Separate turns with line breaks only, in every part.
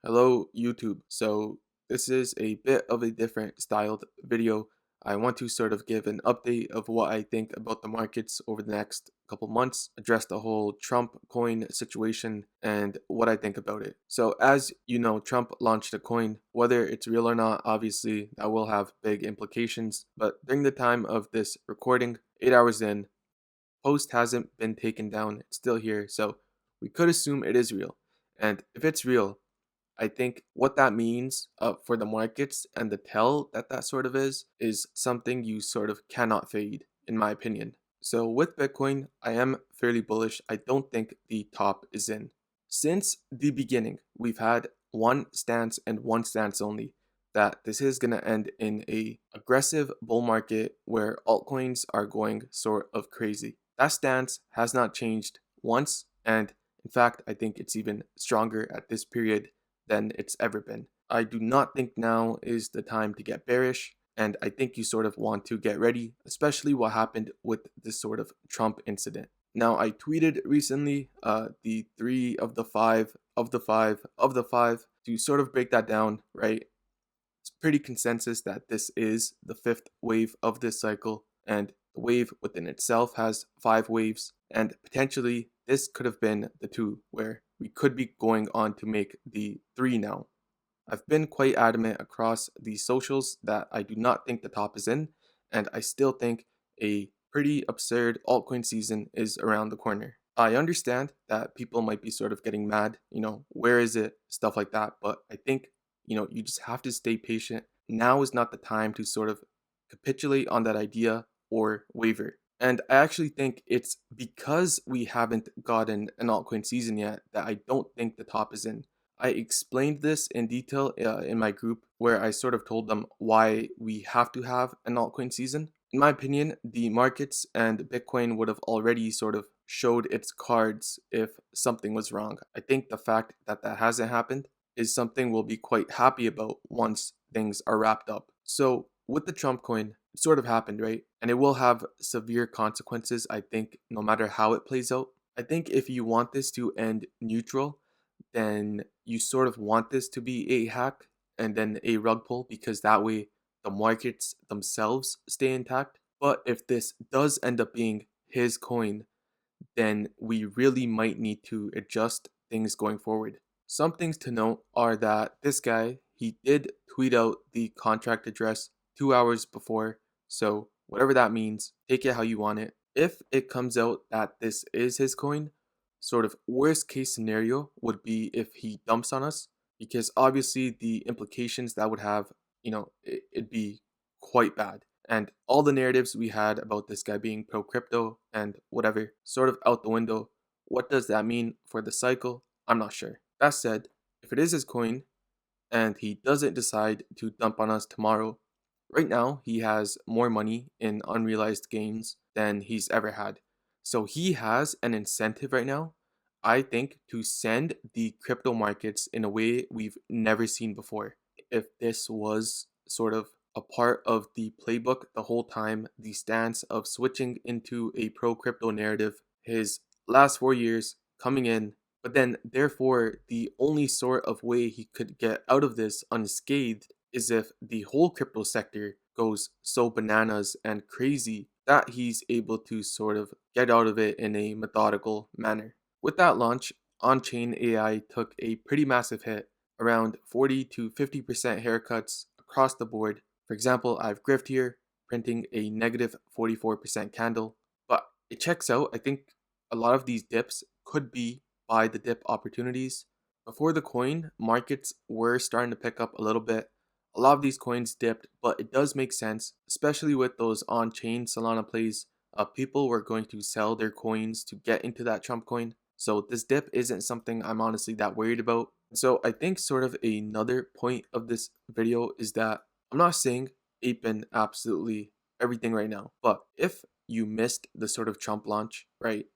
Hello YouTube. So this is a bit of a different styled video. I want to sort of give an update of what I think about the markets over the next couple months, address the whole Trump coin situation and what I think about it. So as you know, Trump launched a coin. Whether it's real or not, obviously that will have big implications, but during the time of this recording, 8 hours in, post hasn't been taken down. It's still here, so we could assume it is real. And if it's real, I think what that means for the markets and the tell that that sort of is something you sort of cannot fade, in my opinion. So with Bitcoin, I am fairly bullish. I don't think the top is in. Since the beginning, we've had one stance and one stance only, that this is going to end in a aggressive bull market where altcoins are going sort of crazy. That stance has not changed once, and in fact, I think it's even stronger at this period than it's ever been. I do not think now is the time to get bearish, and I think you sort of want to get ready, especially what happened with this sort of Trump incident. Now, I tweeted recently the three of the five of the five of the five to sort of break that down, right? It's pretty consensus that this is the fifth wave of this cycle, and the wave within itself has five waves, and potentially this could have been the two where we could be going on to make the three now. I've been quite adamant across the socials that I do not think the top is in, and I still think a pretty absurd altcoin season is around the corner. I understand that people might be sort of getting mad, where is it, stuff like that, but I think, you just have to stay patient. Now is not the time to sort of capitulate on that idea or waver. And I actually think it's because we haven't gotten an altcoin season yet that I don't think the top is in. I explained this in detail in my group where I sort of told them why we have to have an altcoin season. In my opinion, the markets and Bitcoin would have already sort of showed its cards if something was wrong. I think the fact that that hasn't happened is something we'll be quite happy about once things are wrapped up. So, with the Trump coin, it sort of happened, right? And it will have severe consequences, I think, no matter how it plays out. I think if you want this to end neutral, then you sort of want this to be a hack and then a rug pull because that way the markets themselves stay intact. But if this does end up being his coin, then we really might need to adjust things going forward. Some things to note are that this guy, he did tweet out the contract address 2 hours before, so whatever that means, take it how you want it. If it comes out that this is his coin, sort of worst case scenario would be if he dumps on us, because obviously the implications that would have, it'd be quite bad. And all the narratives we had about this guy being pro crypto and whatever, sort of out the window. What does that mean for the cycle? I'm not sure. That said, if it is his coin and he doesn't decide to dump on us tomorrow, right now he has more money in unrealized gains than he's ever had. So he has an incentive right now, I think, to send the crypto markets in a way we've never seen before. If this was sort of a part of the playbook the whole time, the stance of switching into a pro crypto narrative, his last 4 years coming in, but then therefore the only sort of way he could get out of this unscathed is if the whole crypto sector goes so bananas and crazy that he's able to sort of get out of it in a methodical manner. With that launch, on-chain AI took a pretty massive hit, around 40 to 50% haircuts across the board. For example, I have Grift here printing a negative 44% candle, but it checks out. I think a lot of these dips could be buy the dip opportunities. Before the coin, markets were starting to pick up a little bit. A lot of these coins dipped, but it does make sense, especially with those on-chain Solana plays. People were going to sell their coins to get into that Trump coin. So this dip isn't something I'm honestly that worried about. So I think sort of another point of this video is that I'm not saying ape in absolutely everything right now, but if you missed the sort of Trump launch, right,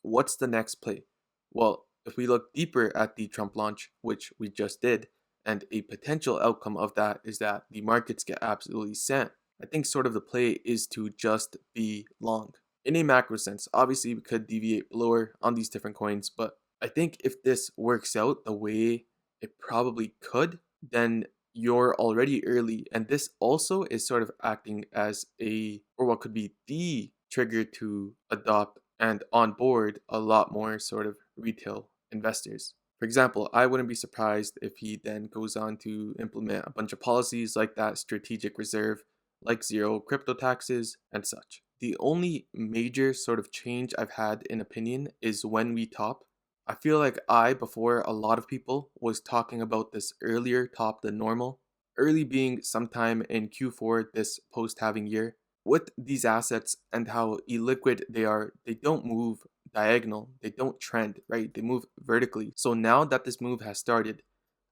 what's the next play? Well, if we look deeper at the Trump launch, which we just did, and a potential outcome of that is that the markets get absolutely sent, I think sort of the play is to just be long. In a macro sense, obviously we could deviate lower on these different coins, but I think if this works out the way it probably could, then you're already early. And this also is sort of acting as or what could be the trigger to adopt and onboard a lot more sort of retail investors. For example, I wouldn't be surprised if he then goes on to implement a bunch of policies like that strategic reserve, like zero crypto taxes and such. The only major sort of change I've had in opinion is when we top. I feel like before a lot of people, was talking about this earlier top than normal, early being sometime in Q4 this post halving year. With these assets and how illiquid they are, they don't move diagonal, they don't trend, right? They move vertically. So now that this move has started,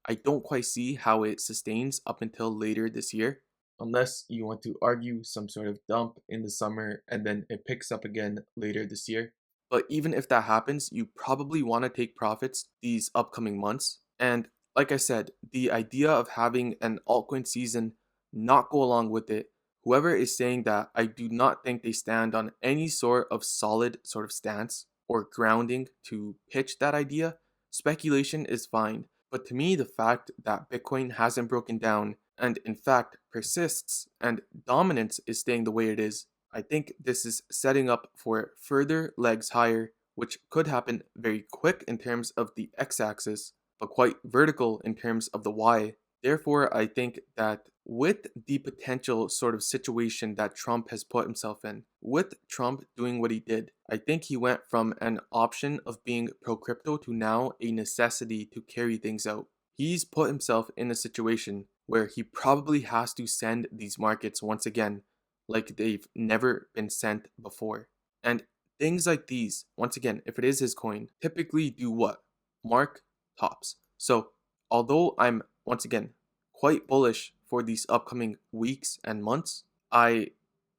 I don't quite see how it sustains up until later this year, unless you want to argue some sort of dump in the summer and then it picks up again later this year. But even if that happens, you probably want to take profits these upcoming months. And like I said, the idea of having an altcoin season not go along with it, whoever is saying that, I do not think they stand on any sort of solid sort of stance or grounding to pitch that idea. Speculation is fine, but to me, the fact that Bitcoin hasn't broken down and in fact persists and dominance is staying the way it is, I think this is setting up for further legs higher, which could happen very quick in terms of the x-axis, but quite vertical in terms of the y. Therefore, I think that with the potential sort of situation that Trump has put himself in, with Trump doing what he did, I think he went from an option of being pro crypto to now a necessity to carry things out. He's put himself in a situation where he probably has to send these markets once again like they've never been sent before. And things like these, once again, if it is his coin, typically do what? Mark tops. So, although I'm once again quite bullish for these upcoming weeks and months, I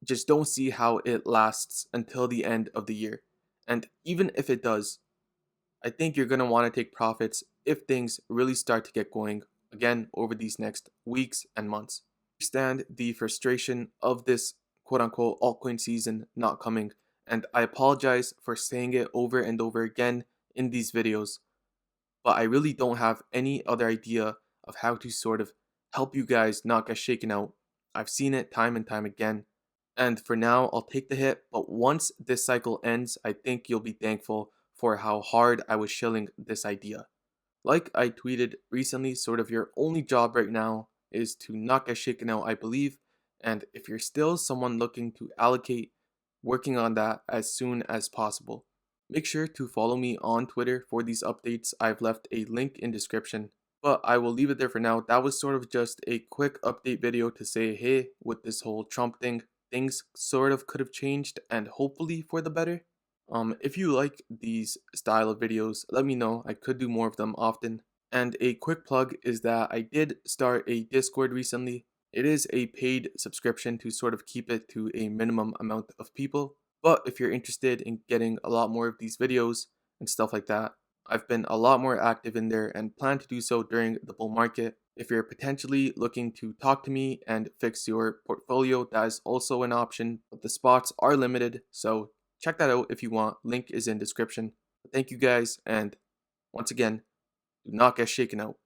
just don't see how it lasts until the end of the year. And even if it does, I think you're going to want to take profits if things really start to get going again over these next weeks and months. Understand the frustration of this quote unquote altcoin season not coming, and I apologize for saying it over and over again in these videos, but I really don't have any other idea of how to sort of help you guys not get shaken out. I've seen it time and time again, and for now, I'll take the hit, but once this cycle ends, I think you'll be thankful for how hard I was shilling this idea. Like I tweeted recently, sort of your only job right now is to not get shaken out, I believe. And if you're still someone looking to allocate, working on that as soon as possible. Make sure to follow me on Twitter for these updates. I've left a link in description. But I will leave it there for now. That was sort of just a quick update video to say, hey, with this whole Trump thing, things sort of could have changed and hopefully for the better. If you like these style of videos, let me know. I could do more of them often. And a quick plug is that I did start a Discord recently. It is a paid subscription to sort of keep it to a minimum amount of people. But if you're interested in getting a lot more of these videos and stuff like that, I've been a lot more active in there and plan to do so during the bull market. If you're potentially looking to talk to me and fix your portfolio, that is also an option, but the spots are limited, so check that out if you want. Link is in description. Thank you guys, and once again, do not get shaken out.